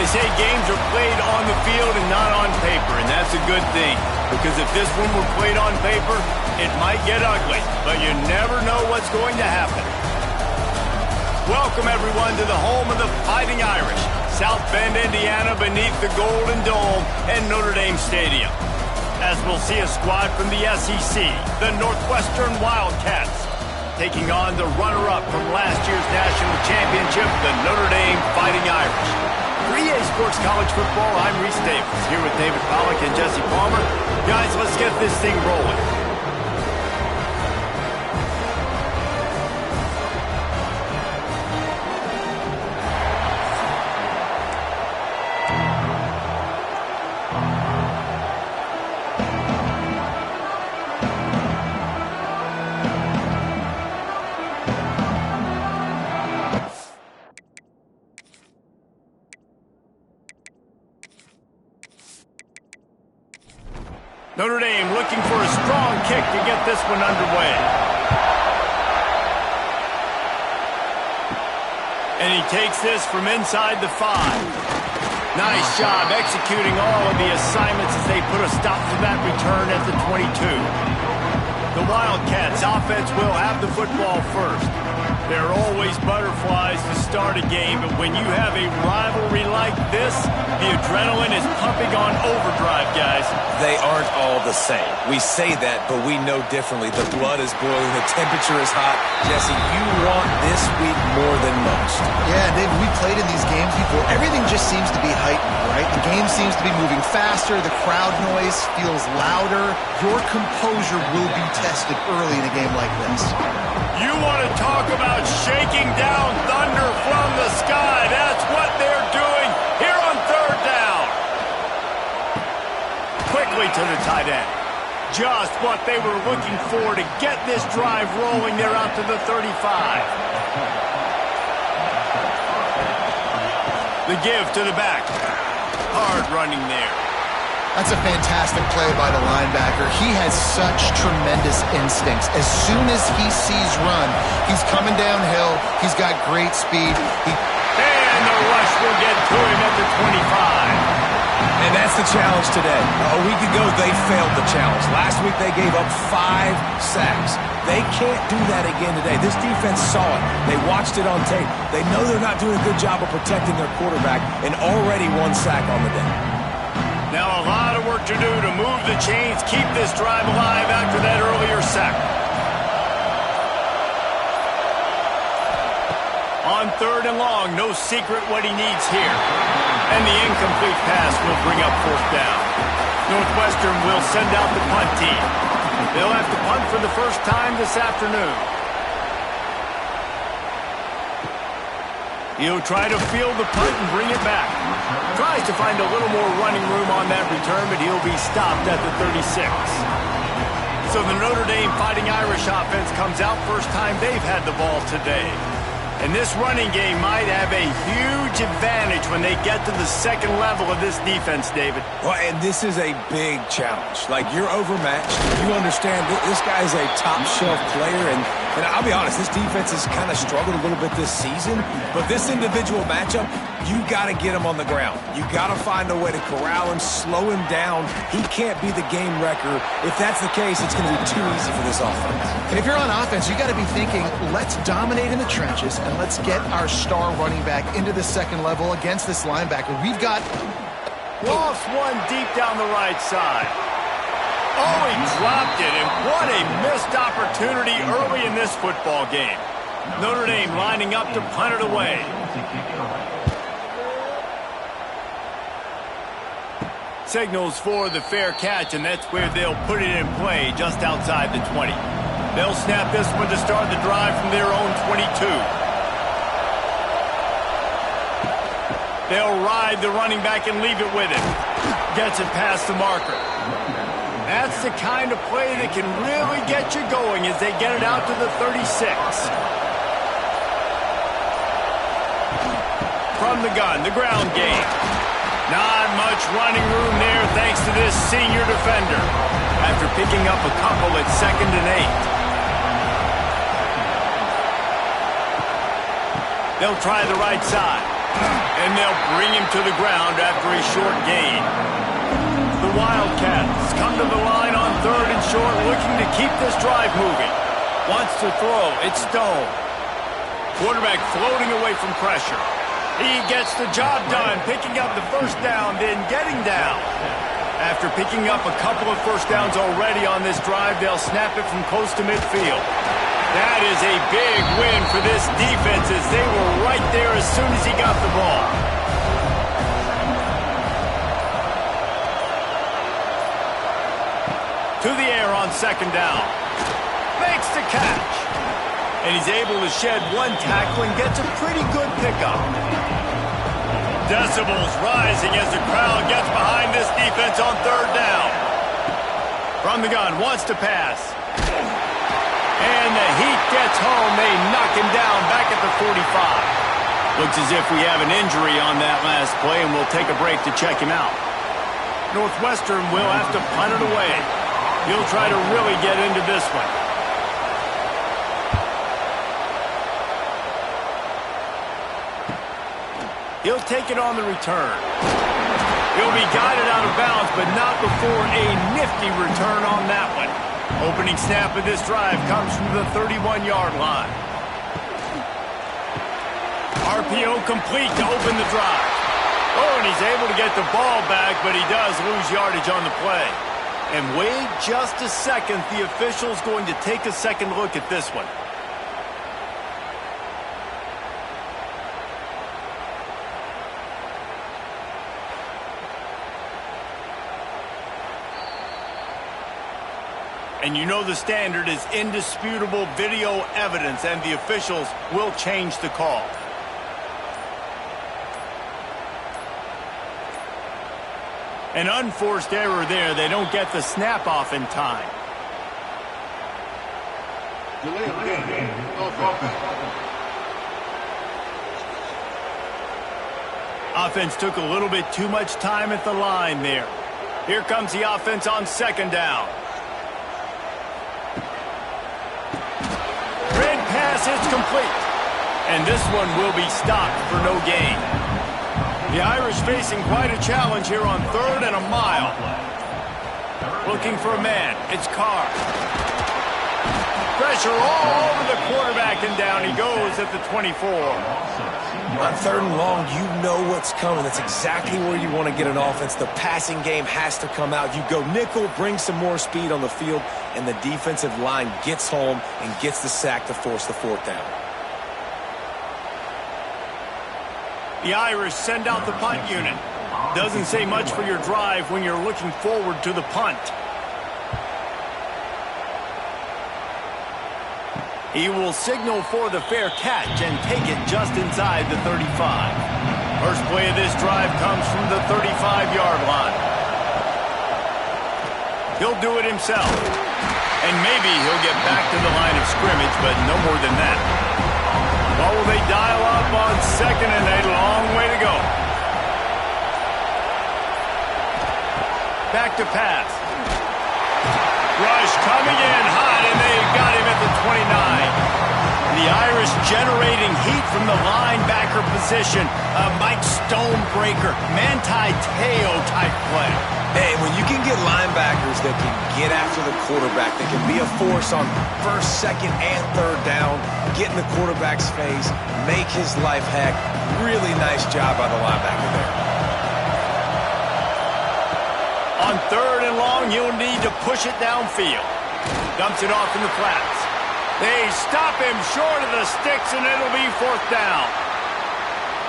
They say games are played on the field and not on paper, and that's a good thing. Because if this one were played on paper, it might get ugly, but you never know what's going to happen. Welcome, everyone, to the home of the Fighting Irish, South Bend, Indiana, beneath the Golden Dome and Notre Dame Stadium. As we'll see a squad from the SEC, the Northwestern Wildcats, taking on the runner-up from last year's national championship, the Notre Dame Fighting Irish. For EA Sports College Football, I'm Reese Davis, here with David Pollack and Jesse Palmer. Guys, let's get this thing rolling. Notre Dame looking for a strong kick to get this one underway. And he takes this from inside the 5. Nice job executing all of the assignments as they put a stop to that return at the 22. The Wildcats offense will have the football first. There are always butterflies to start a game, but when you have a rivalry like this, the adrenaline is pumping on overdrive, guys. They aren't all the same. We say that, but we know differently. The blood is boiling. The temperature is hot. Jesse, you want this week more than most. Yeah, Dave, we played in these games before. Everything just seems to be heightened, right? The game seems to be moving faster. The crowd noise feels louder. Your composure will be tested early in a game like this. You want to talk about shaking down thunder from the sky. That's what they're doing here on third down. Quickly to the tight end. Just what they were looking for to get this drive rolling there out to the 35. The give to the back. Hard running there. That's a fantastic play by the linebacker. He has such tremendous instincts. As soon as he sees run, he's coming downhill. He's got great speed. And the rush will get to him at the 25. And that's the challenge today. A week ago, they failed the challenge. Last week, they gave up 5 sacks. They can't do that again today. This defense saw it. They watched it on tape. They know they're not doing a good job of protecting their quarterback, and already 1 sack on the day. Now a lot of work to do to move the chains, keep this drive alive after that earlier sack. On third and long, no secret what he needs here. And the incomplete pass will bring up fourth down. Northwestern will send out the punt team. They'll have to punt for the first time this afternoon. He'll try to field the punt and bring it back. Tries to find a little more running room on that return, but he'll be stopped at the 36. So the Notre Dame Fighting Irish offense comes out first time they've had the ball today. And this running game might have a huge advantage when they get to the second level of this defense, David. Well, and this is a big challenge. Like, you're overmatched. You understand this guy is a top-shelf player, and I'll be honest, this defense has kind of struggled a little bit this season, but this individual matchup, you got to get him on the ground. You got to find a way to corral him, slow him down. He can't be the game wrecker. If that's the case, it's going to be too easy for this offense. And if you're on offense, you got to be thinking, let's dominate in the trenches and let's get our star running back into the second level against this linebacker. We've got... Lost one deep down the right side. Oh, he dropped it, and what a missed opportunity early in this football game. Notre Dame lining up to punt it away. Signals for the fair catch, and that's where they'll put it in play just outside the 20. They'll snap this one to start the drive from their own 22. They'll ride the running back and leave it with him. Gets it past the marker. That's the kind of play that can really get you going as they get it out to the 36. From the gun, the ground game. Not much running room there thanks to this senior defender. After picking up a couple at 2nd and 8. They'll try the right side. And they'll bring him to the ground after a short gain. The Wildcats come to the line on 3rd and short, looking to keep this drive moving. Wants to throw. It's Stone. Quarterback floating away from pressure. He gets the job done, picking up the first down, then getting down. After picking up a couple of first downs already on this drive, they'll snap it from close to midfield. That is a big win for this defense as they were right there as soon as he got the ball. To the air on 2nd down. Makes the catch. And he's able to shed one tackle and gets a pretty good pickup. Decibels rising as the crowd gets behind this defense on 3rd down. From the gun, wants to pass. And the heat gets home. They knock him down back at the 45. Looks as if we have an injury on that last play, and we'll take a break to check him out. Northwestern will have to punt it away. He'll try to really get into this one. He'll take it on the return. He'll be guided out of bounds, but not before a nifty return on that one. Opening snap of this drive comes from the 31-yard line. RPO complete to open the drive. Oh, and he's able to get the ball back, but he does lose yardage on the play. And wait just a second, the official's going to take a second look at this one. And you know the standard is indisputable video evidence, and the officials will change the call. An unforced error there. They don't get the snap off in time. Offense took a little bit too much time at the line there. Here comes the offense on 2nd down. Red pass is complete. And this one will be stopped for no gain. The Irish facing quite a challenge here on 3rd and a mile. Looking for a man. It's Carr. Pressure all over the quarterback, and down he goes at the 24. On 3rd and long, you know what's coming. That's exactly where you want to get an offense. The passing game has to come out. You go nickel, bring some more speed on the field, and the defensive line gets home and gets the sack to force the 4th down. The Irish send out the punt unit. Doesn't say much for your drive when you're looking forward to the punt. He will signal for the fair catch and take it just inside the 35. First play of this drive comes from the 35-yard line. He'll do it himself. And maybe he'll get back to the line of scrimmage, but no more than that. Or will they dial up on 2nd and a long way to go? Back to pass. Rush coming in hot, and they got him at the 29. The Irish generating heat from the linebacker position. A Mike Stonebreaker, Manti Te'o type play. Hey, when you can get linebackers that can get after the quarterback, that can be a force on 1st, 2nd, and 3rd down, get in the quarterback's face, make his life heck. Really nice job by the linebacker there. On 3rd and long, you'll need to push it downfield. Dumps it off in the flats. They stop him short of the sticks, and it'll be 4th down.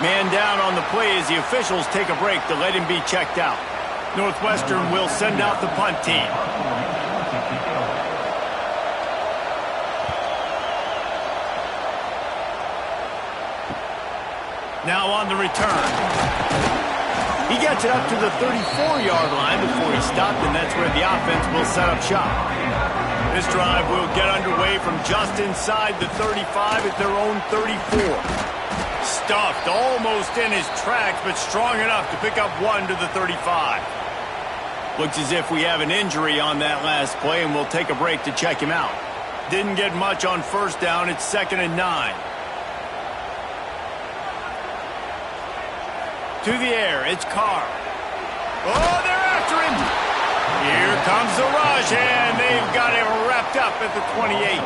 Man down on the play as the officials take a break to let him be checked out. Northwestern will send out the punt team. Now on the return. He gets it up to the 34-yard line before he stopped, and that's where the offense will set up shop. This drive will get underway from just inside the 35 at their own 34. Stuffed almost in his tracks, but strong enough to pick up one to the 35. Looks as if we have an injury on that last play, and we'll take a break to check him out. Didn't get much on 1st down. It's 2nd and 9. To the air, it's Carr. Oh, they're after him. Here comes the rush, and they've got him wrapped up at the 28.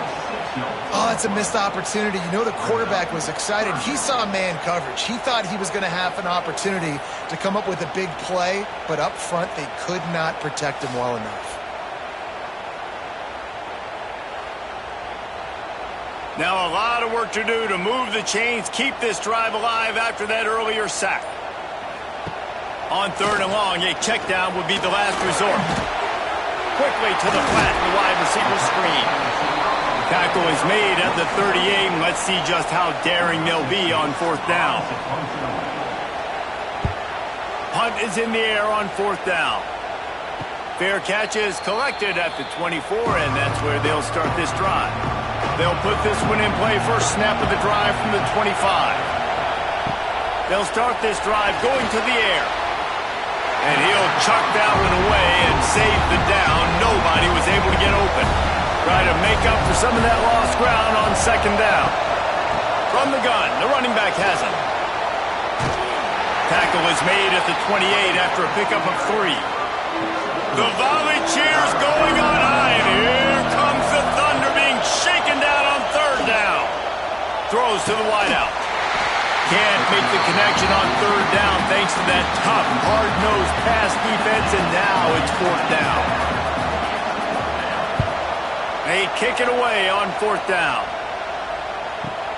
Oh, it's a missed opportunity. You know the quarterback was excited. He saw man coverage. He thought he was going to have an opportunity to come up with a big play, but up front they could not protect him well enough. Now a lot of work to do to move the chains, keep this drive alive after that earlier sack. On 3rd and long, a check down would be the last resort. Quickly to the flat, the wide receiver screen. Tackle is made at the 38, and let's see just how daring they'll be on 4th down. Punt is in the air on 4th down. Fair catch is collected at the 24, and that's where they'll start this drive. They'll put this one in play first snap of the drive from the 25. They'll start this drive going to the air. And he'll chuck that one away and save the down. Nobody was able to get open. Try to make up for some of that lost ground on 2nd down. From the gun, the running back has it. Tackle is made at the 28 after a pickup of 3. The volley cheers going on high, and here comes the Thunder being shaken down on 3rd down. Throws to the wideout. Can't make the connection on 3rd down thanks to that tough, hard-nosed pass defense, and now it's 4th down. They kick it away on 4th down.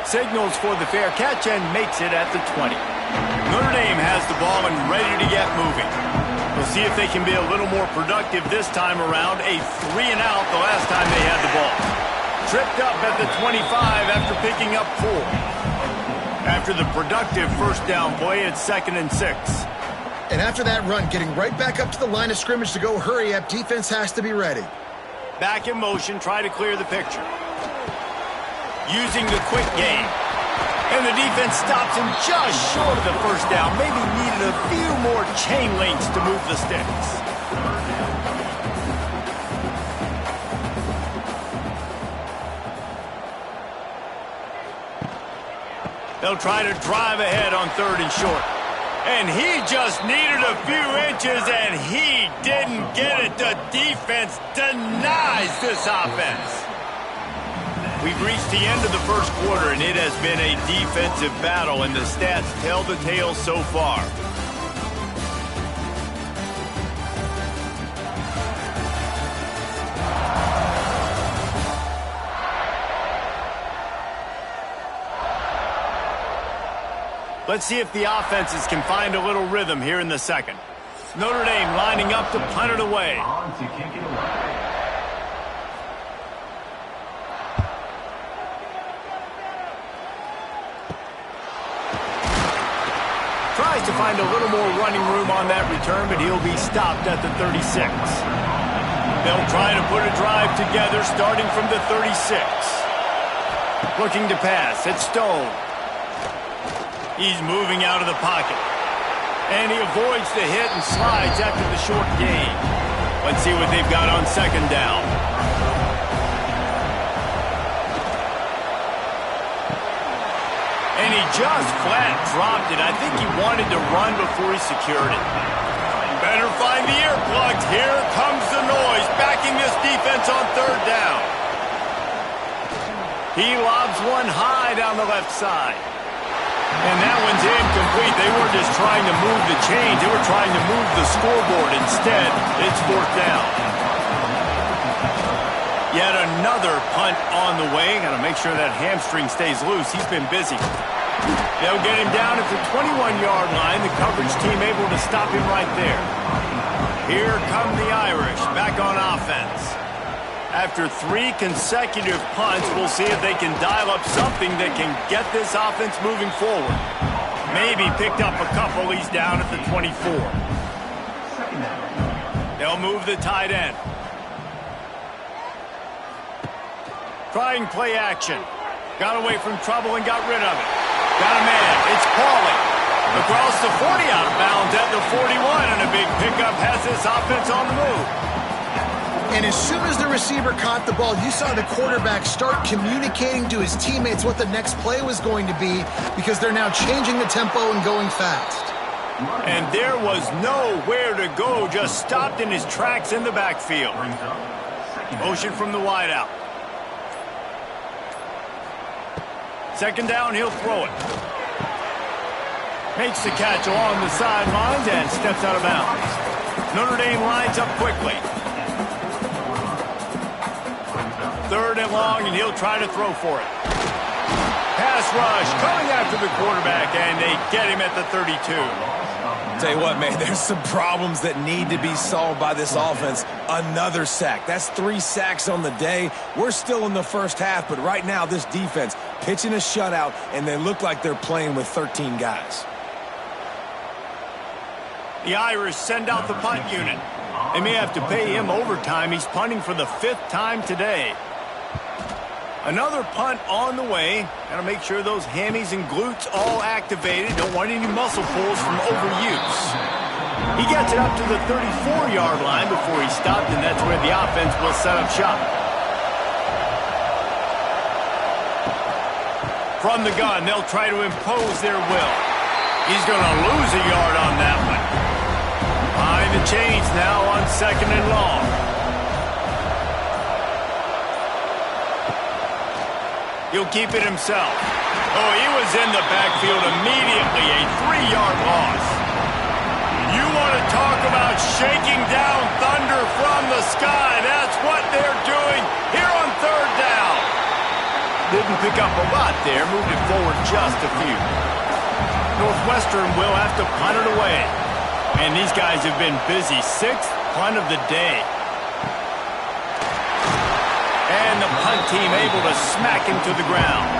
Signals for the fair catch and makes it at the 20. Notre Dame has the ball and ready to get moving. We'll see if they can be a little more productive this time around. A 3-and-out the last time they had the ball. Tripped up at the 25 after picking up 4. After the productive 1st down play, it's 2nd and 6. And after that run, getting right back up to the line of scrimmage to go hurry up, defense has to be ready. Back in motion, try to clear the picture. Using the quick game. And the defense stops him just short of the 1st down. Maybe needed a few more chain links to move the sticks. They'll try to drive ahead on 3rd and short. And he just needed a few inches, and he didn't get it. The defense denies this offense. We've reached the end of the 1st quarter, and it has been a defensive battle, and the stats tell the tale so far. Let's see if the offenses can find a little rhythm here in the 2nd. Notre Dame lining up to punt it away. Tries to find a little more running room on that return, but he'll be stopped at the 36. They'll try to put a drive together starting from the 36. Looking to pass. It's Stone. He's moving out of the pocket. And he avoids the hit and slides after the short gain. Let's see what they've got on 2nd down. And he just flat dropped it. I think he wanted to run before he secured it. Better find the earplugs. Here comes the noise, backing this defense on 3rd down. He lobs one high down the left side. And that one's incomplete. They weren't just trying to move the chains. They were trying to move the scoreboard. Instead, it's 4th down. Yet another punt on the way. Got to make sure that hamstring stays loose. He's been busy. They'll get him down at the 21-yard line. The coverage team able to stop him right there. Here come the Irish back on offense. After 3 consecutive punts, we'll see if they can dial up something that can get this offense moving forward. Maybe picked up a couple. He's down at the 24. They'll move the tight end. Trying play action. Got away from trouble and got rid of it. Got a man. It's Pauly. Across the 40 out of bounds at the 41, and a big pickup has this offense on the move. And as soon as the receiver caught the ball, you saw the quarterback start communicating to his teammates what the next play was going to be because they're now changing the tempo and going fast. And there was nowhere to go, just stopped in his tracks in the backfield. Motion from the wideout. Second down, he'll throw it. Makes the catch along the sidelines and steps out of bounds. Notre Dame lines up quickly. Third and long, and he'll try to throw for it. Pass rush coming after the quarterback, and they get him at the 32. Tell you what, man, there's some problems that need to be solved by this offense. Another sack. That's 3 sacks on the day. We're still in the first half, but right now this defense pitching a shutout, and they look like they're playing with 13 guys. The Irish send out the punt unit. They may have to pay him overtime. He's punting for the 5th time today. Another punt on the way. Got to make sure those hammies and glutes all activated. Don't want any muscle pulls from overuse. He gets it up to the 34-yard line before he stopped, and that's where the offense will set up shop. From the gun, they'll try to impose their will. He's going to lose a yard on that one. Behind the chains now on 2nd and long. He'll keep it himself. Oh, he was in the backfield immediately. A 3-yard loss. You want to talk about shaking down thunder from the sky. That's what they're doing here on 3rd down. Didn't pick up a lot there. Moved it forward just a few. Northwestern will have to punt it away. And these guys have been busy. 6th punt of the day. And the punt team able to smack him to the ground.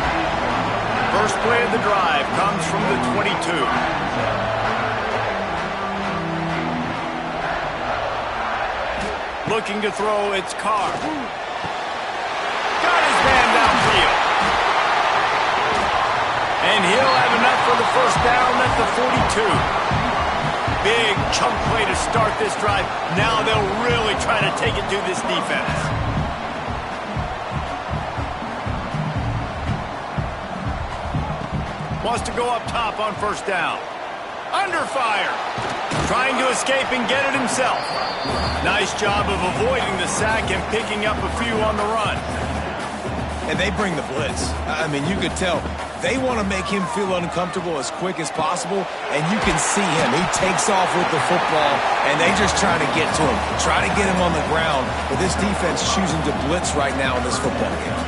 First play of the drive comes from the 22. Looking to throw, it's Carr. Got his man downfield. And he'll have enough for the first down at the 42. Big chunk play to start this drive. Now they'll really try to take it to this defense. Wants to go up top on first down. Under fire. Trying to escape and get it himself. Nice job of avoiding the sack and picking up a few on the run. And they bring the blitz. I mean, you could tell they want to make him feel uncomfortable as quick as possible, and you can see him. He takes off with the football, and they just try to get to him, try to get him on the ground. But this defense is choosing to blitz right now in this football game.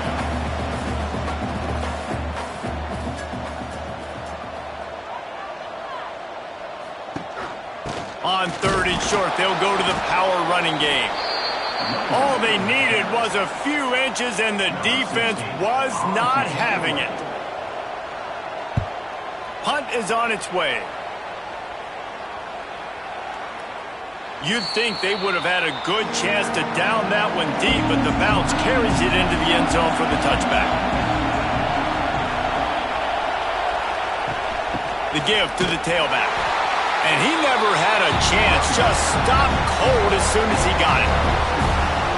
On 3rd and short, they'll go to the power running game. All they needed was a few inches, and the defense was not having it. Punt is on its way. You'd think they would have had a good chance to down that one deep, but the bounce carries it into the end zone for the touchback. The give to the tailback. And he never had a chance, just stopped cold as soon as he got it.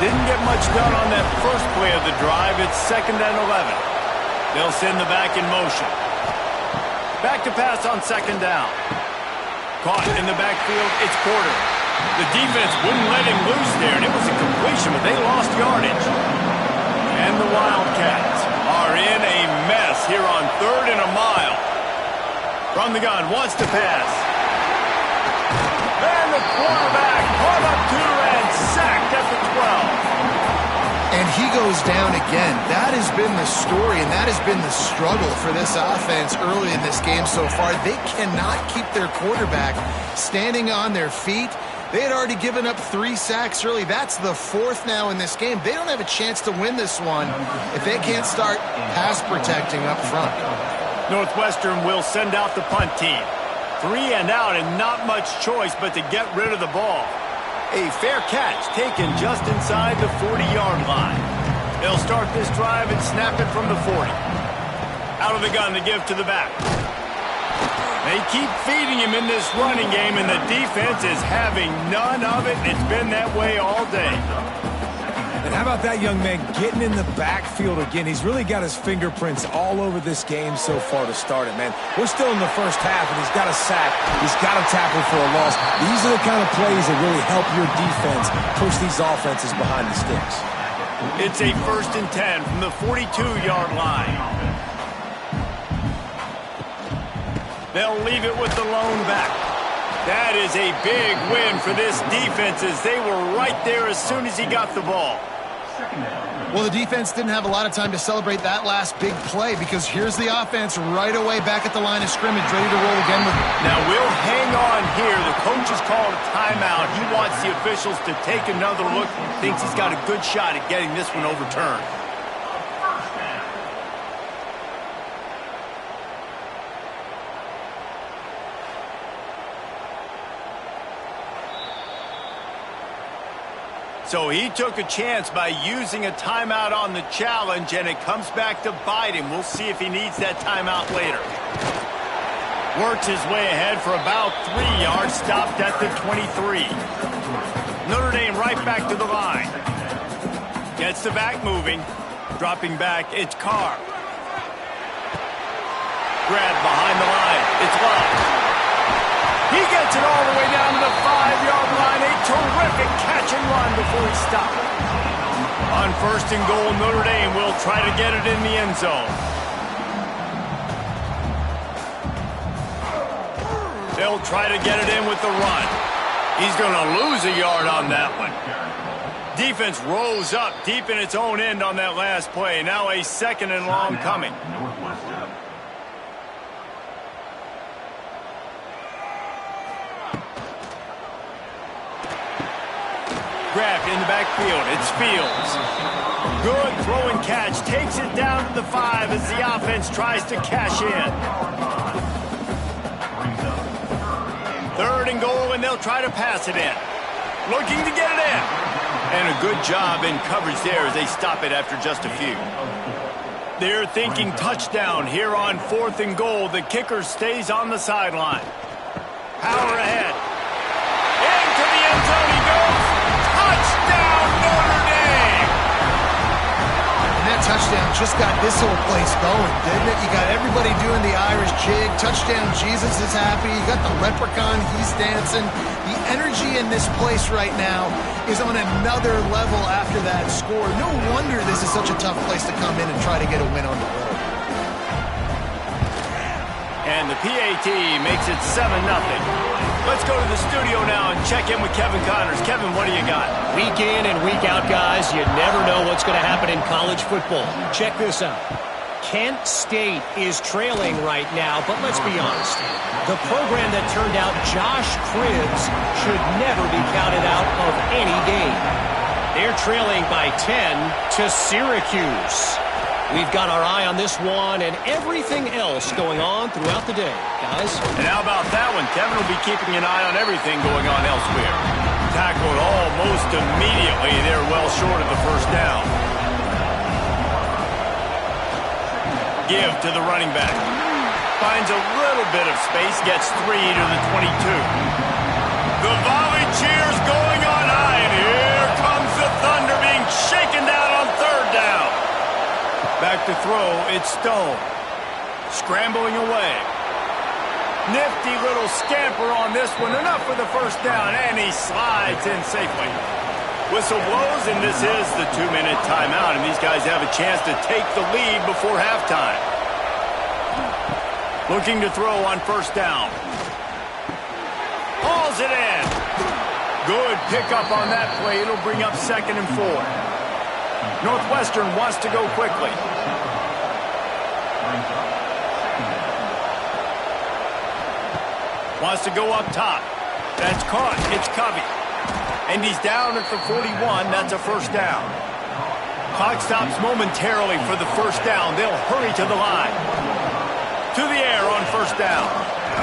Didn't get much done on that first play of the drive. It's 2nd and 11. They'll send the back in motion. Back to pass on 2nd down. Caught in the backfield, it's Porter. The defense wouldn't let him loose there, and it was a completion, but they lost yardage. And the Wildcats are in a mess here on 3rd and a mile. From the gun, wants to pass. And the quarterback caught up to and sacked at the 12. And he goes down again. That has been the story, and that has been the struggle for this offense early in this game so far. They cannot keep their quarterback standing on their feet. They had already given up 3 sacks early. That's the 4th now in this game. They don't have a chance to win this one if they can't start pass protecting up front. Northwestern will send out the punt team. 3 and out, and not much choice but to get rid of the ball. A fair catch taken just inside the 40-yard line. They'll start this drive and snap it from the 40. Out of the gun to give to the back. They keep feeding him in this running game, and the defense is having none of it. It's been that way all day. how about that young man getting in the backfield again? He's really got his fingerprints all over this game so far to start it, man. We're still in the first half, and he's got a sack. He's got a tackle for a loss. These are the kind of plays that really help your defense push these offenses behind the sticks. It's a 1st and 10 from the 42-yard line. They'll leave it with the lone back. That is a big win for this defense as they were right there as soon as he got the ball. Well, the defense didn't have a lot of time to celebrate that last big play because here's the offense right away back at the line of scrimmage, ready to roll again. Now, we'll hang on here. The coach has called a timeout. He wants the officials to take another look. He thinks he's got a good shot at getting this one overturned. So he took a chance by using a timeout on the challenge, and it comes back to bite him. We'll see if he needs that timeout later. Works his way ahead for about 3 yards, stopped at the 23. Notre Dame right back to the line. Gets the back moving. Dropping back, it's Carr. Grab behind the line. It's Love. He gets it all the way down to the 5-yard line. A terrific catch and run before he stopped. On 1st and goal, Notre Dame will try to get it in the end zone. They'll try to get it in with the run. He's going to lose a yard on that one. Defense rose up deep in its own end on that last play. Now a 2nd and long coming. Northwestern. Grabbed in the backfield. It's Fields. Good throw and catch. Takes it down to the 5 as the offense tries to cash in. 3rd and goal, and they'll try to pass it in. Looking to get it in. And a good job in coverage there as they stop it after just a few. They're thinking touchdown here on 4th and goal. The kicker stays on the sideline. Power ahead. Into the end zone he goes. Touchdown, Notre Dame! And that touchdown just got this whole place going, didn't it? You got everybody doing the Irish jig. Touchdown, Jesus is happy. You got the leprechaun, he's dancing. The energy in this place right now is on another level after that score. No wonder this is such a tough place to come in and try to get a win on the road. And the PAT makes it 7-0. Let's go to the studio now and check in with Kevin Connors. Kevin, what do you got? Week in and week out, guys, you never know what's going to happen in college football. Check this out. Kent State is trailing right now, but let's be honest. The program that turned out Josh Cribbs should never be counted out of any game. They're trailing by 10 to Syracuse. We've got our eye on this one and everything else going on throughout the day, guys. And how about that one? Kevin will be keeping an eye on everything going on elsewhere. Tackled almost immediately. They're well short of the 1st down. Give to the running back. Finds a little bit of space, gets 3 to the 22. The volley cheers going on high, and here comes the Thunder being shaken down on 3rd down. Back to throw, it's Stone. Scrambling away. Nifty little scamper on this one, enough for the 1st down, and he slides in safely. Whistle blows, and this is the 2-minute timeout, and these guys have a chance to take the lead before halftime. Looking to throw on 1st down. Hauls it in. Good pickup on that play. It'll bring up 2nd and 4. Northwestern wants to go quickly. Wants to go up top. That's caught. It's Covey. And he's down at the 41. That's a 1st down. Clock stops momentarily for the 1st down. They'll hurry to the line. To the air on 1st down.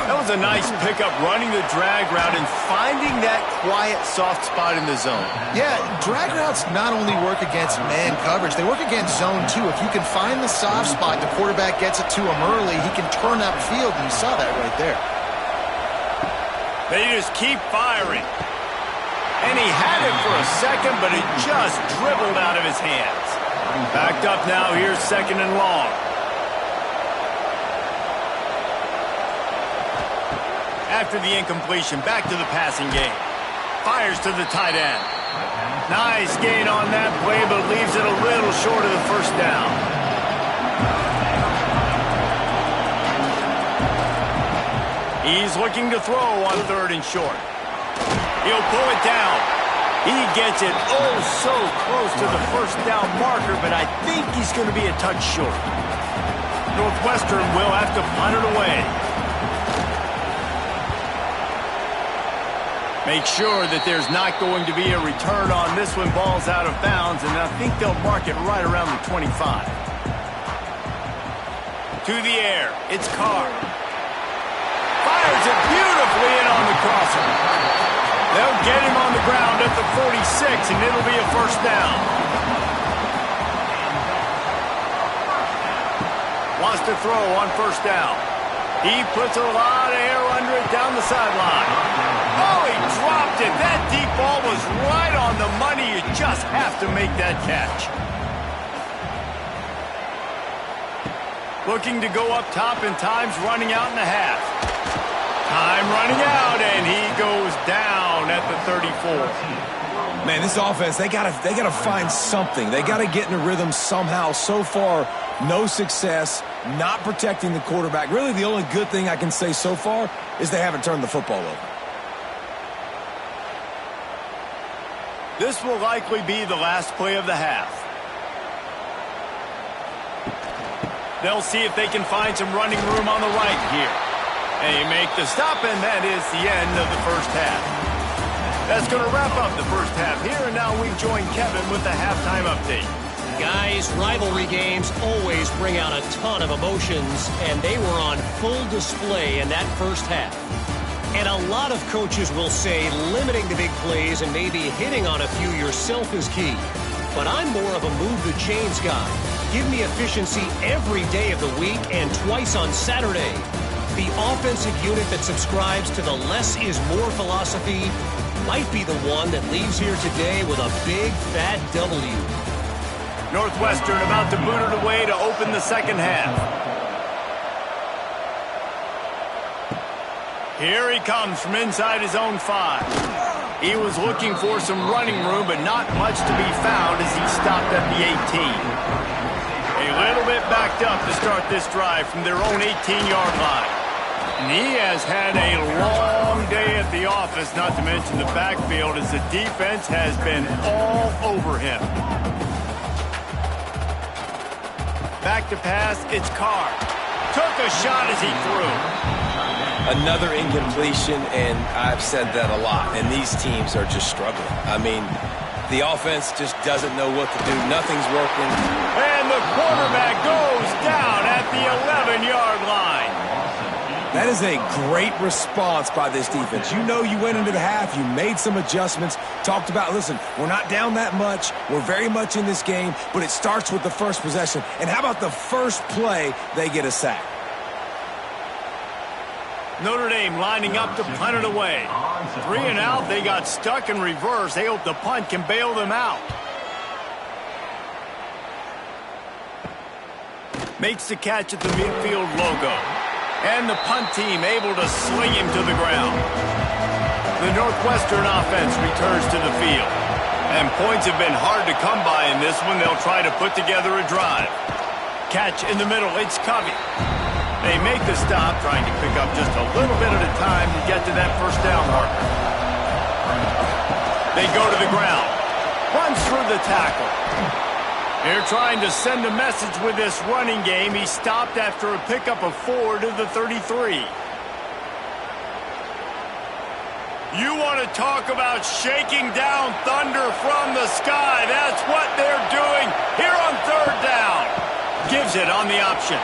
That was a nice pickup, running the drag route and finding that quiet, soft spot in the zone. Yeah, drag routes not only work against man coverage, they work against zone too. If you can find the soft spot, the quarterback gets it to him early, he can turn upfield, and you saw that right there. They just keep firing. And he had it for a second, but it just dribbled out of his hands. Backed up now, here's 2nd and long. After the incompletion, back to the passing game. Fires to the tight end. Nice gain on that play, but leaves it a little short of the first down. He's looking to throw on 3rd and short. He'll pull it down. He gets it oh so close to the first down marker, but I think he's going to be a touch short. Northwestern will have to punt it away. Make sure that there's not going to be a return on this one. Ball's out of bounds, and I think they'll mark it right around the 25. To the air, it's Carr. Fires it beautifully in on the crosser. They'll get him on the ground at the 46, and it'll be a first down. Wants to throw on first down. He puts a lot of air under it down the sideline. Oh, he dropped it. That deep ball was right on the money. You just have to make that catch. Looking to go up top, and time's running out in the half. Time running out, and he goes down at the 34. Man, this offense, they gotta find something. They gotta get in a rhythm somehow. So far, no success, not protecting the quarterback. Really, the only good thing I can say so far is they haven't turned the football over. This will likely be the last play of the half. They'll see if they can find some running room on the right here. They make the stop, and that is the end of the first half. That's going to wrap up the first half here, and now we join Kevin with the halftime update. Guys, rivalry games always bring out a ton of emotions, and they were on full display in that first half. And a lot of coaches will say limiting the big plays and maybe hitting on a few yourself is key. But I'm more of a move the chains guy. Give me efficiency every day of the week and twice on Saturday. The offensive unit that subscribes to the less is more philosophy might be the one that leaves here today with a big, fat W. Northwestern about to boot it away to open the second half. Here he comes from inside his own 5. He was looking for some running room, but not much to be found as he stopped at the 18. A little bit backed up to start this drive from their own 18-yard line. And he has had a long day at the office, not to mention the backfield, as the defense has been all over him. Back to pass, it's Carr. Took a shot as he threw. Another incompletion, and I've said that a lot, and these teams are just struggling. I mean, the offense just doesn't know what to do. Nothing's working. And the quarterback goes down at the 11-yard line. That is a great response by this defense. You know you went into the half, you made some adjustments, talked about, listen, we're not down that much, we're very much in this game, but it starts with the first possession. And how about the first play, they get a sack? Notre Dame lining up to punt it away. 3 and out, they got stuck in reverse. They hope the punt can bail them out. Makes the catch at the midfield logo. And the punt team able to sling him to the ground. The Northwestern offense returns to the field. And points have been hard to come by in this one. They'll try to put together a drive. Catch in the middle, it's Covey. They make the stop, trying to pick up just a little bit at a time to get to that first down marker. They go to the ground. Runs through the tackle. They're trying to send a message with this running game. He stopped after a pickup of 4 to the 33. You want to talk about shaking down thunder from the sky. That's what they're doing here on 3rd down. Gives it on the option.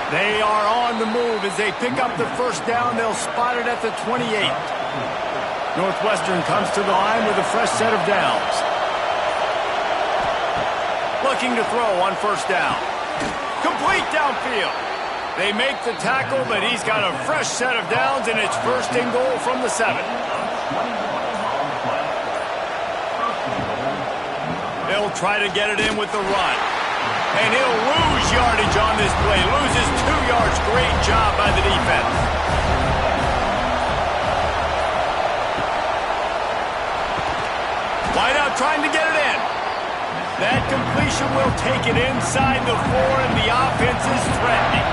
They are on the move as they pick up the first down. They'll spot it at the 28. Northwestern comes to the line with a fresh set of downs. Looking to throw on first down. Complete downfield. They make the tackle, but he's got a fresh set of downs, and it's 1st and goal from the 7. They'll try to get it in with the run. And he'll lose yardage on this play. Loses 2 yards. Great job by the defense. Wideout trying to get it in. That completion will take it inside the 4, and the offense is threatening.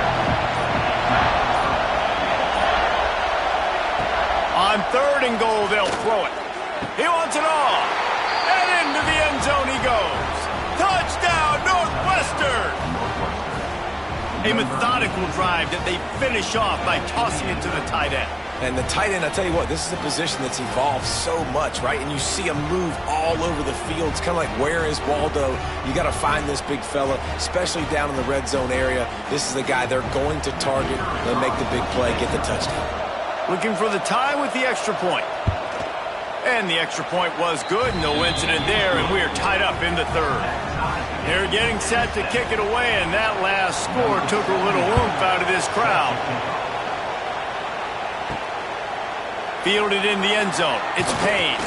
On 3rd and goal, they'll throw it. He wants it all. And into the end zone he goes. Touchdown, Northwestern! A methodical drive that they finish off by tossing it to the tight end. And the tight end, I'll tell you what, this is a position that's evolved so much, right? And you see him move all over the field. It's kind of like, where is Waldo? You got to find this big fella, especially down in the red zone area. This is the guy they're going to target. They'll make the big play, get the touchdown. Looking for the tie with the extra point. And the extra point was good. No incident there, and we are tied up in the 3rd. They're getting set to kick it away, and that last score took a little oomph out of this crowd. Fielded in the end zone. It's Payne.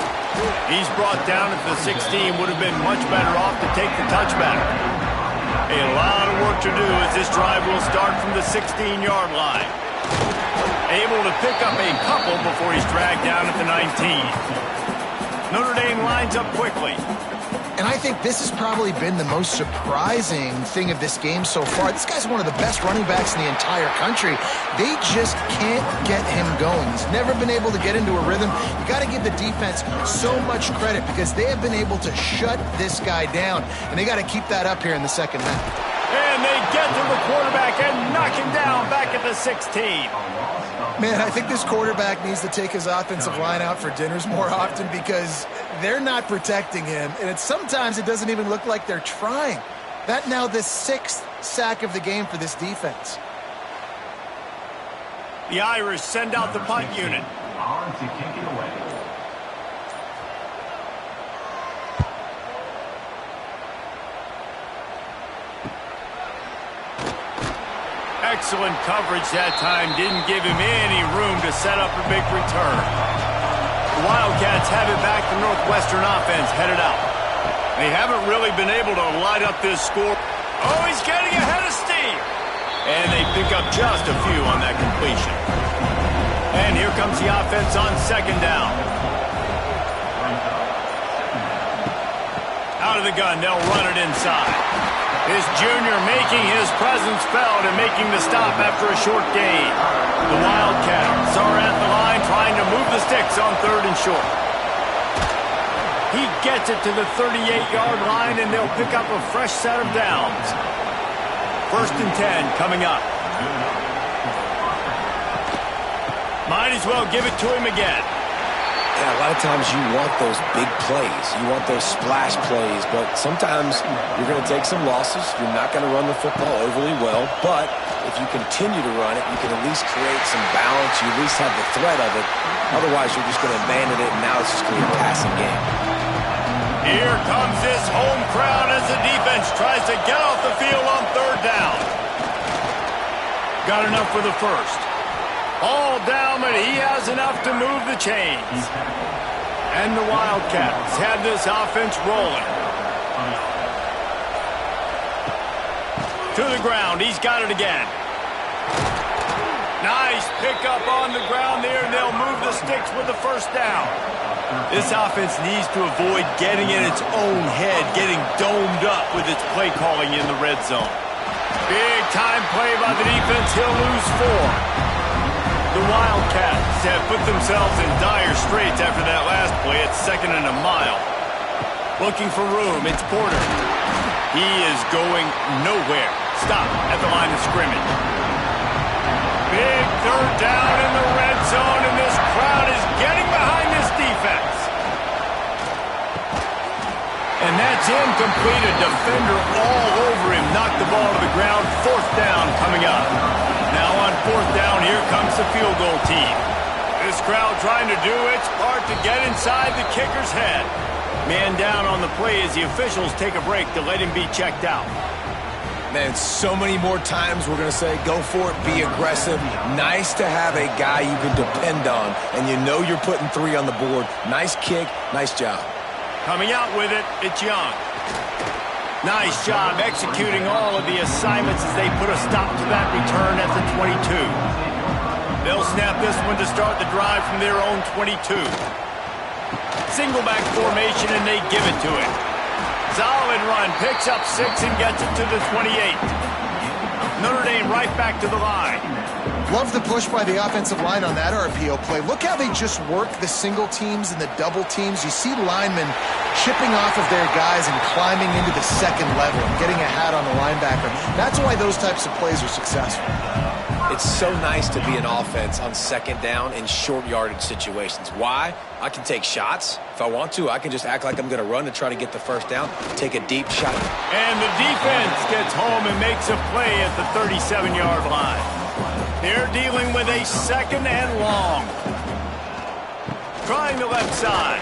He's brought down at the 16. Would have been much better off to take the touchback. A lot of work to do as this drive will start from the 16-yard line. Able to pick up a couple before he's dragged down at the 19. Notre Dame lines up quickly. And I think this has probably been the most surprising thing of this game so far. This guy's one of the best running backs in the entire country. They just can't get him going. He's never been able to get into a rhythm. You got to give the defense so much credit because they have been able to shut this guy down. And they got to keep that up here in the second half. And they get to the quarterback and knock him down back at the 16. Man, I think this quarterback needs to take his offensive line out for dinners more often because they're not protecting him. And sometimes it doesn't even look like they're trying. That now the 6th sack of the game for this defense. The Irish send out the punt unit. On to kick it away. Excellent coverage that time. Didn't give him any room to set up a big return. The Wildcats have it back. The Northwestern offense headed out. They haven't really been able to light up this score. Oh, he's getting ahead of steam. And they pick up just a few on that completion. And here comes the offense on 2nd down. Out of the gun, they'll run it inside. This junior making his presence felt and making the stop after a short gain. The Wildcats are at the line trying to move the sticks on 3rd and short. He gets it to the 38-yard line, and they'll pick up a fresh set of downs. 1st and 10 coming up. Might as well give it to him again. Yeah, a lot of times you want those big plays. You want those splash plays, but sometimes you're going to take some losses. You're not going to run the football overly well, but if you continue to run it, you can at least create some balance. You at least have the threat of it. Otherwise, you're just going to abandon it, and now it's just going to be a passing game. Here comes this home crowd as the defense tries to get off the field on 3rd down. Got enough for the 1st. All down, but he has enough to move the chains. And the Wildcats have this offense rolling. To the ground, he's got it again. Nice pickup on the ground there, and they'll move the sticks with the 1st down. This offense needs to avoid getting in its own head, getting domed up with its play calling in the red zone. Big time play by the defense. He'll lose 4. The Wildcats have put themselves in dire straits after that last play. It's 2nd and a mile. Looking for room. It's Porter. He is going nowhere. Stop at the line of scrimmage. Big 3rd down in the red zone, and this crowd is getting behind this defense. And that's incomplete. A defender all over him. Knocked the ball to the ground. 4th down coming up. Now on 4th down, here comes the field goal team. This crowd trying to do its part to get inside the kicker's head. Man down on the play as the officials take a break to let him be checked out. Man, so many more times we're going to say, go for it, be aggressive. Nice to have a guy you can depend on, and you know you're putting 3 on the board. Nice kick, nice job. Coming out with it, it's Young. Nice job executing all of the assignments as they put a stop to that return at the 22. They'll snap this one to start the drive from their own 22. Single back formation, and they give it to him. Solid run, picks up 6 and gets it to the 28. Notre Dame right back to the line. Love the push by the offensive line on that RPO play. Look how they just work the single teams and the double teams. You see linemen chipping off of their guys and climbing into the second level and getting a hat on the linebacker. That's why those types of plays are successful. It's so nice to be an offense on second down in short yardage situations. Why? I can take shots. If I want to, I can just act like I'm going to run to try to get the first down, take a deep shot. And the defense gets home and makes a play at the 37-yard line. They're dealing with a second and long. Trying the left side.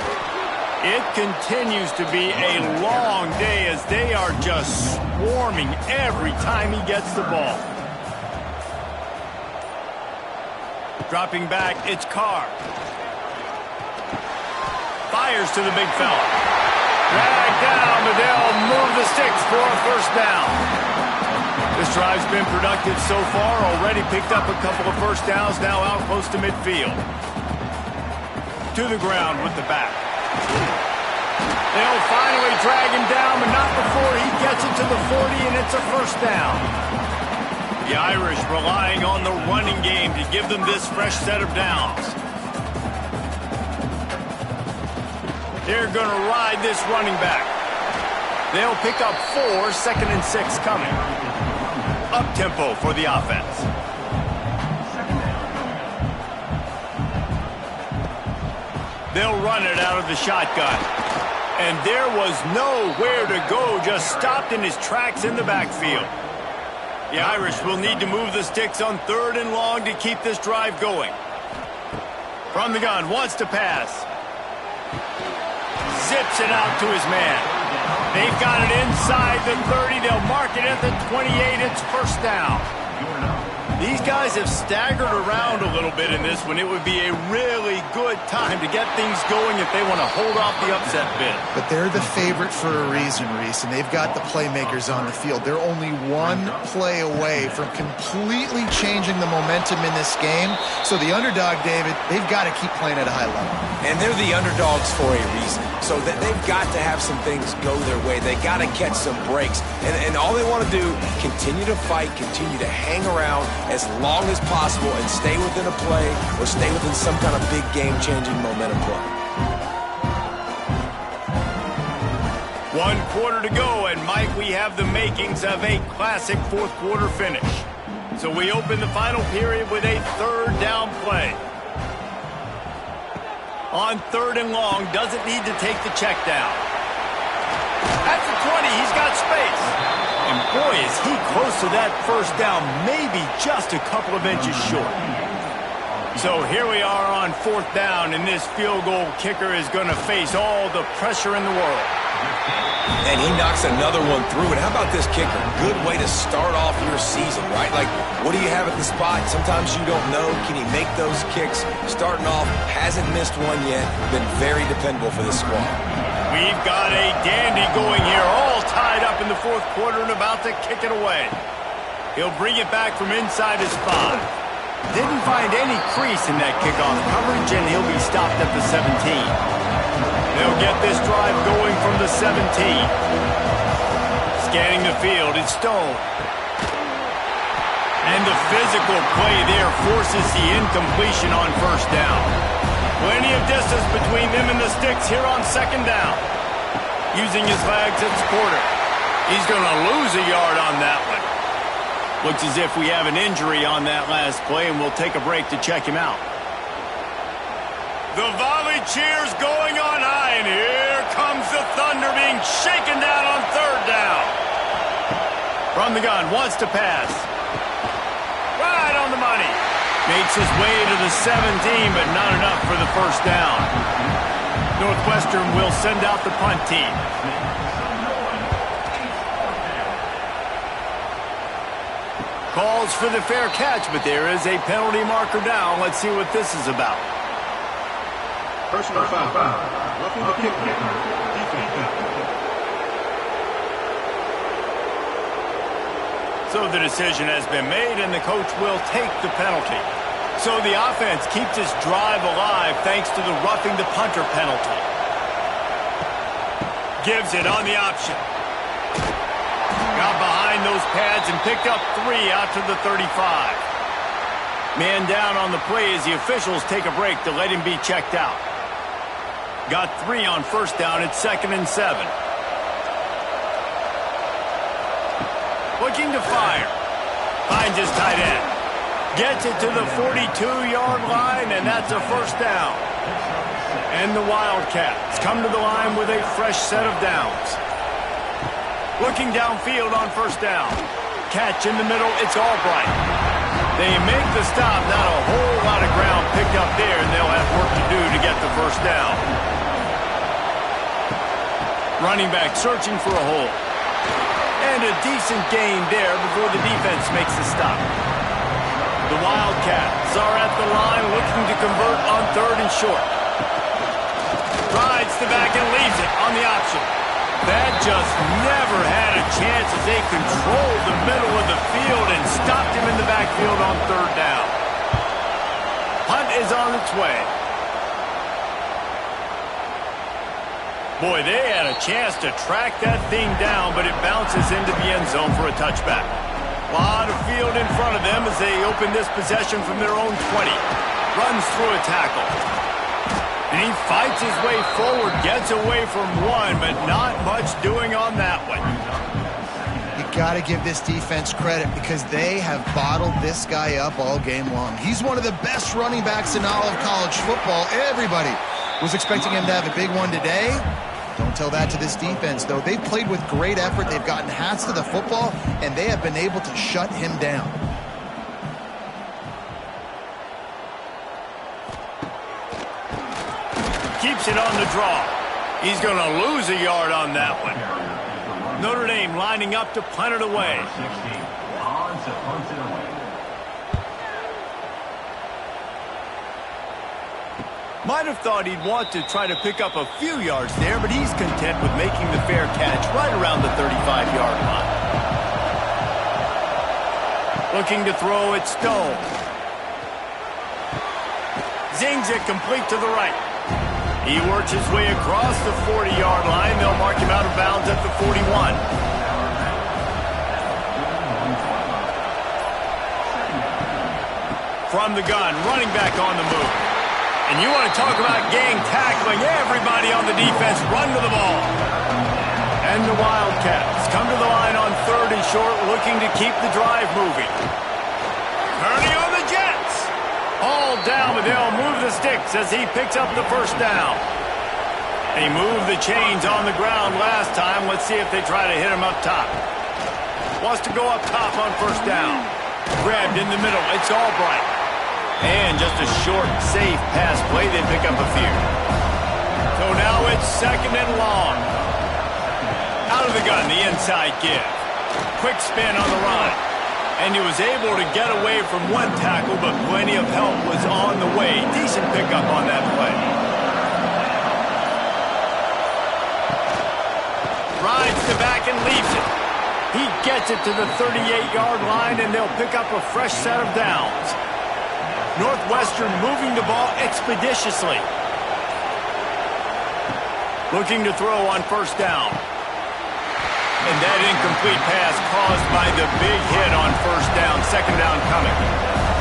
It continues to be a long day as they are just swarming every time he gets the ball. Dropping back, it's Carr. Fires to the big fella. Dragged down, but they'll move the sticks for a first down. This drive's been productive so far. Already picked up a couple of first downs, now out close to midfield. To the ground with the back. They'll finally drag him down, but not before he gets it to the 40, and it's a first down. The Irish relying on the running game to give them this fresh set of downs. They're going to ride this running back. They'll pick up 4, 2nd and 6 coming. Up-tempo for the offense. They'll run it out of the shotgun. And there was nowhere to go, just stopped in his tracks in the backfield. The Irish will need to move the sticks on 3rd and long to keep this drive going. From the gun, wants to pass. Zips it out to his man. They've got it inside the 30. They'll mark it at the 28. It's first down. These guys have staggered around a little bit in this one. It would be a really good time to get things going if they want to hold off the upset bid. But they're the favorite for a reason, Reese, and they've got the playmakers on the field. They're only one play away from completely changing the momentum in this game. So the underdog, David, they've got to keep playing at a high level. And they're the underdogs for a reason. So that they've got to have some things go their way. They got to catch some breaks. And all they want to do, continue to fight, continue to hang around as long as possible and stay within a play or stay within some kind of big game-changing momentum play. 1 quarter to go, and Mike, we have the makings of a classic 4th quarter finish. So we open the final period with a 3rd down play. On 3rd and long, doesn't need to take the check down. At the 20, he's got space. And boy, is he close to that first down, maybe just a couple of inches short. So here we are on 4th down, and this field goal kicker is going to face all the pressure in the world. And he knocks another one through. And how about this kicker? Good way to start off your season, right? Like, what do you have at the spot? Sometimes you don't know. Can he make those kicks? Starting off, hasn't missed one yet. Been very dependable for this squad. We've got a dandy going here, all tied up in the 4th quarter and about to kick it away. He'll bring it back from inside his 5. Didn't find any crease in that kickoff coverage, and he'll be stopped at the 17. They'll get this drive going from the 17. Scanning the field, it's Stone. And the physical play there forces the incompletion on first down. Plenty of distance between them and the sticks here on 2nd down. Using his legs, it's Porter. He's going to lose a yard on that one. Looks as if we have an injury on that last play, and we'll take a break to check him out. The volley cheers going on high, and here comes the Thunder being shaken down on 3rd down. From the gun, wants to pass. Right on the money. Makes his way to the 17, but not enough for the first down. Northwestern will send out the punt team. Calls for the fair catch, but there is a penalty marker down. Let's see what this is about. Personal foul. Roughing the kicker. Defense. So the decision has been made, and the coach will take the penalty. So the offense keeps its drive alive thanks to the roughing the punter penalty. Gives it on the option. Got behind those pads and picked up 3 out to the 35. Man down on the play as the officials take a break to let him be checked out. Got 3 on first down. It's 2nd and 7. Looking to fire. Finds his tight end. Gets it to the 42-yard line, and that's a first down. And the Wildcats come to the line with a fresh set of downs. Looking downfield on first down. Catch in the middle, it's Albright. They make the stop, not a whole lot of ground picked up there, and they'll have work to do to get the first down. Running back searching for a hole. And a decent gain there before the defense makes the stop. The Wildcats are at the line looking to convert on 3rd and short. Rides the back and leaves it on the option. That just never had a chance as they controlled the middle of the field and stopped him in the backfield on 3rd down. Punt is on its way. Boy, they had a chance to track that thing down, but it bounces into the end zone for a touchback. A lot of field in front of them as they open this possession from their own 20. Runs through a tackle. And he fights his way forward, gets away from one, but not much doing on that one. You got to give this defense credit because they have bottled this guy up all game long. He's one of the best running backs in all of college football. Everybody was expecting him to have a big one today. Don't tell that to this defense, though. They've played with great effort. They've gotten hats to the football, and they have been able to shut him down. Keeps it on the draw. He's going to lose a yard on that one. Notre Dame lining up to punt it away. On to punt it away. Might have thought he'd want to try to pick up a few yards there, but he's content with making the fair catch right around the 35-yard line. Looking to throw it, Stone. Zings it complete to the right. He works his way across the 40-yard line. They'll mark him out of bounds at the 41. From the gun, running back on the move. And you want to talk about gang tackling. Everybody on the defense run to the ball. And the Wildcats come to the line on 3rd and short, looking to keep the drive moving. Purdy on the Jets. All down, but they'll move the sticks as he picks up the first down. They moved the chains on the ground last time. Let's see if they try to hit him up top. Wants to go up top on first down. Grabbed in the middle. It's Albright. And just a short, safe pass play. They pick up a few. So now it's 2nd and long. Out of the gun, the inside give. Quick spin on the run. And he was able to get away from one tackle, but plenty of help was on the way. Decent pickup on that play. Rides the back and leaves it. He gets it to the 38-yard line, and they'll pick up a fresh set of downs. Northwestern moving the ball expeditiously. Looking to throw on first down. And that incomplete pass caused by the big hit on first down. 2nd down coming.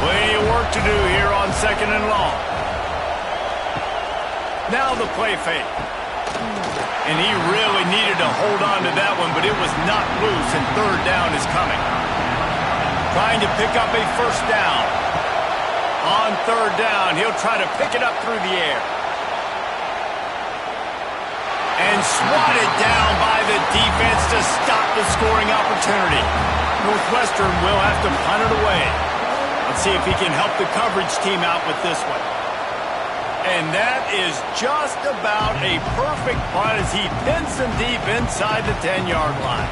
Plenty of work to do here on 2nd and long. Now the play fake. And he really needed to hold on to that one, but it was not loose, and 3rd down is coming. Trying to pick up a first down. On 3rd down, he'll try to pick it up through the air. And swatted down by the defense to stop the scoring opportunity. Northwestern will have to punt it away. Let's see if he can help the coverage team out with this one. And that is just about a perfect punt as he pins them deep inside the 10-yard line.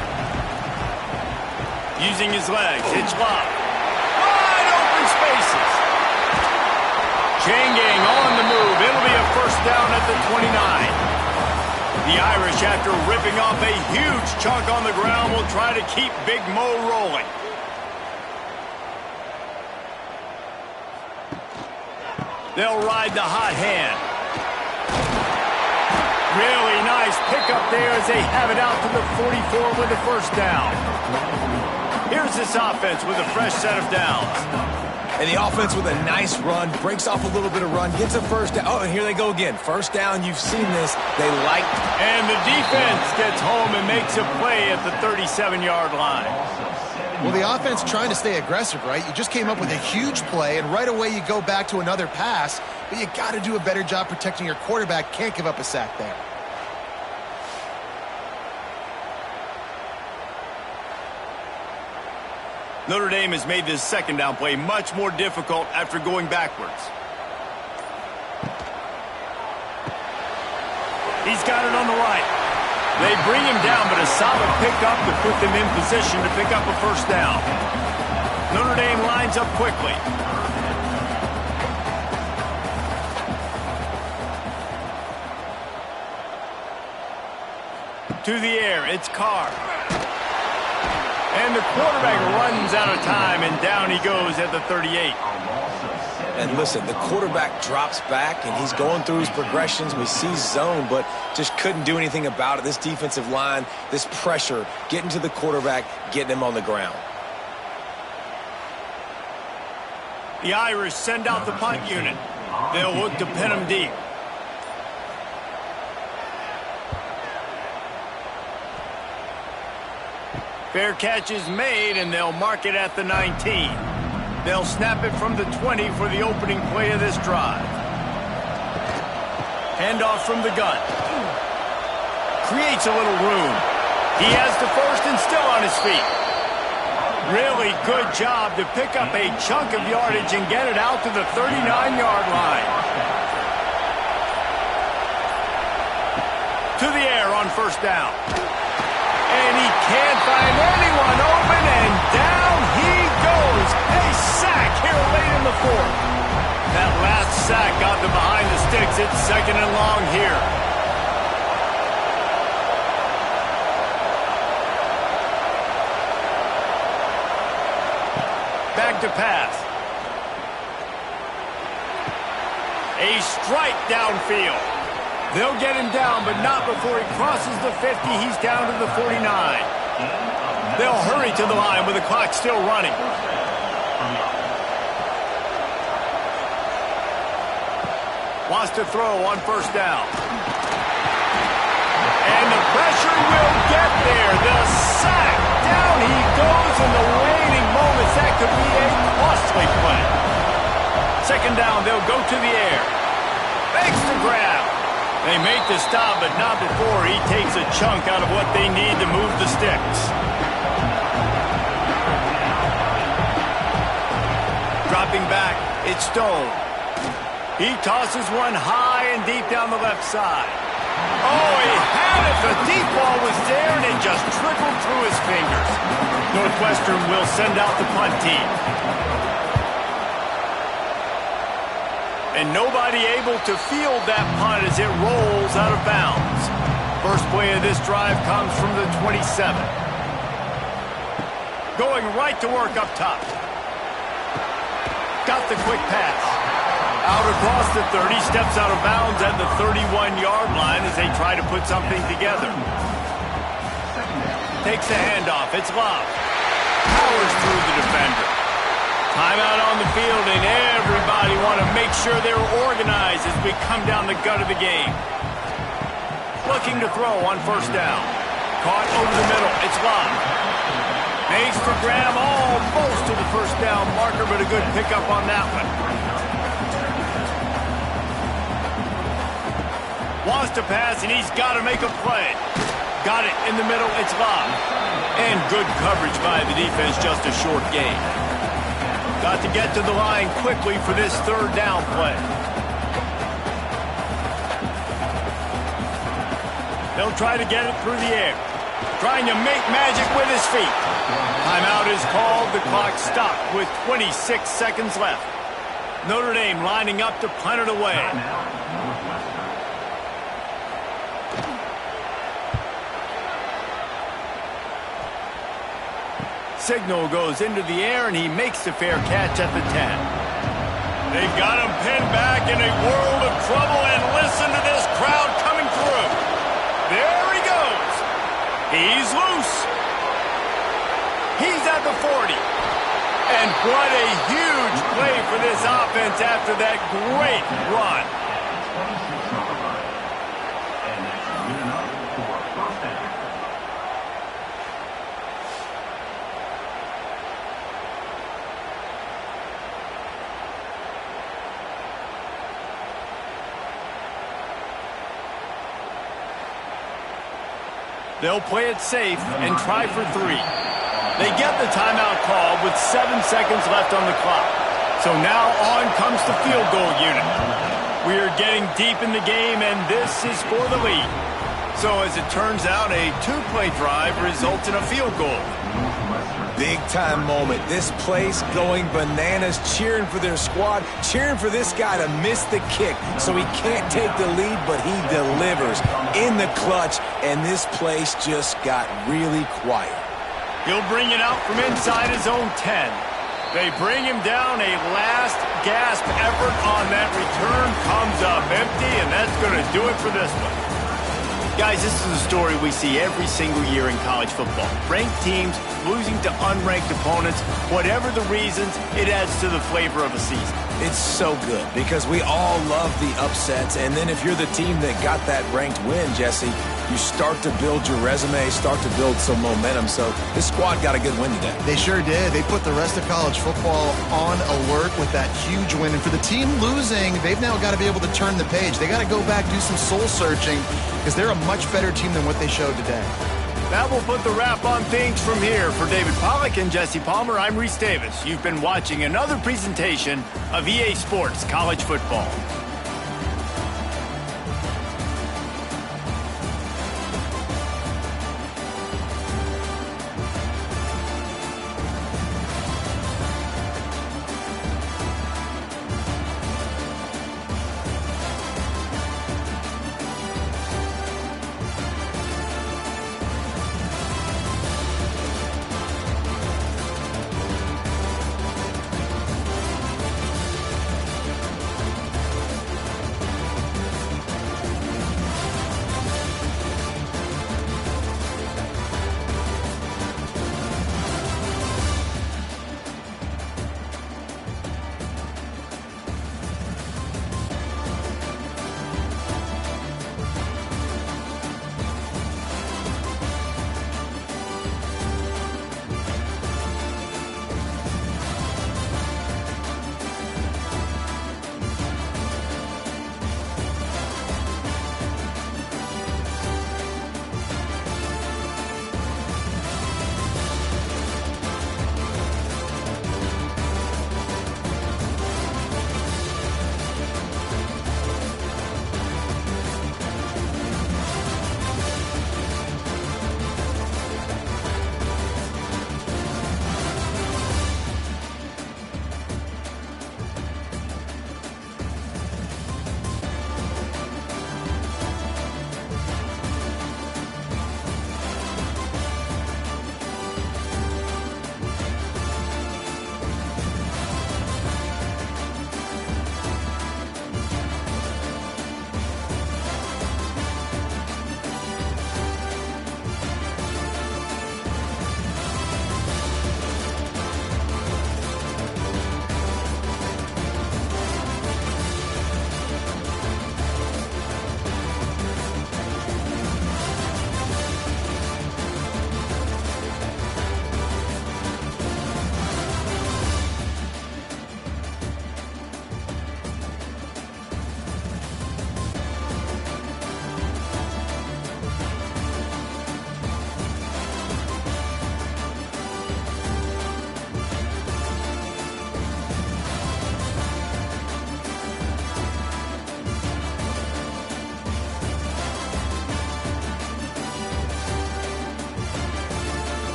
Using his legs, hitch lock. Wide open spaces. Chain gang on the move. It'll be a first down at the 29. The Irish, after ripping off a huge chunk on the ground, will try to keep Big Mo rolling. They'll ride the hot hand. Really nice pickup there as they have it out to the 44 with the first down. Here's this offense with a fresh set of downs. And the offense with a nice run, breaks off a little bit of run, gets a first down. Oh, and here they go again. First down, you've seen this. They like. And the defense gets home and makes a play at the 37-yard line. Well, the offense trying to stay aggressive, right? You just came up with a huge play, and right away you go back to another pass, but you got to do a better job protecting your quarterback. Can't give up a sack there. Notre Dame has made this second down play much more difficult after going backwards. He's got it on the right. They bring him down, but a solid pickup to put them in position to pick up a first down. Notre Dame lines up quickly. To the air, it's Carr. And the quarterback runs out of time, and down he goes at the 38. And listen, the quarterback drops back, and he's going through his progressions. We see zone, but just couldn't do anything about it. This defensive line, this pressure, getting to the quarterback, getting him on the ground. The Irish send out the punt unit. They'll look to pin him deep. Fair catch is made, and they'll mark it at the 19. They'll snap it from the 20 for the opening play of this drive. Handoff from the gun. Creates a little room. He has the first and still on his feet. Really good job to pick up a chunk of yardage and get it out to the 39-yard line. To the air on first down. And he can't find anyone open, and down he goes. A sack here late in the fourth. That last sack got them behind the sticks. It's second and long here. Back to pass. A strike downfield. They'll get him down, but not before he crosses the 50. He's down to the 49. They'll hurry to the line with the clock still running. Wants to throw on first down. And the pressure will get there. The sack. Down he goes in the waning moments. That could be a costly play. Second down, they'll go to the air. Makes the grab. They make the stop, but not before he takes a chunk out of what they need to move the sticks. Dropping back, it's Stone. He tosses one high and deep down the left side. Oh, he had it. The deep ball was there, and it just trickled through his fingers. Northwestern will send out the punt team. And nobody able to field that punt as it rolls out of bounds. First play of this drive comes from the 27. Going right to work up top. Got the quick pass. Out across the 30, steps out of bounds at the 31-yard line as they try to put something together. Takes the handoff. It's Love. Powers through the defender. Timeout on the field, and everybody want to make sure they're organized as we come down the gut of the game. Looking to throw on first down. Caught over the middle. It's Love. Makes the grab almost to the first down marker, but a good pickup on that one. Wants to pass, and he's got to make a play. Got it in the middle. It's Love. And good coverage by the defense, just a short gain. Got to get to the line quickly for this third down play. They'll try to get it through the air. Trying to make magic with his feet. Timeout is called. The clock stopped with 26 seconds left. Notre Dame lining up to punt it away. Signal goes into the air, and he makes the fair catch at the 10. They've got him pinned back in a world of trouble, and listen to this crowd coming through. There he goes. He's loose. He's at the 40. And what a huge play for this offense after that great run. And that's good enough for a first down. They'll play it safe and try for 3. They get the timeout call with 7 seconds left on the clock. So now on comes the field goal unit. We are getting deep in the game, and this is for the lead. So as it turns out, a 2-play drive results in a field goal. Big-time moment. This place going bananas, cheering for their squad, cheering for this guy to miss the kick so he can't take the lead, but he delivers in the clutch, and this place just got really quiet. He'll bring it out from inside his own 10. They bring him down. A last gasp effort on that return comes up empty, and that's going to do it for this one. Guys, this is a story we see every single year in college football. Ranked teams losing to unranked opponents. Whatever the reasons, it adds to the flavor of a season. It's so good because we all love the upsets, and then if you're the team that got that ranked win, Jesse, you start to build your resume, start to build some momentum. So this squad got a good win today. They sure did. They put the rest of college football on alert with that huge win. And for the team losing, they've now got to be able to turn the page. They got to go back, do some soul searching, because they're a much better team than what they showed today. That will put the wrap on things from here. For David Pollack and Jesse Palmer, I'm Reese Davis. You've been watching another presentation of EA Sports College Football.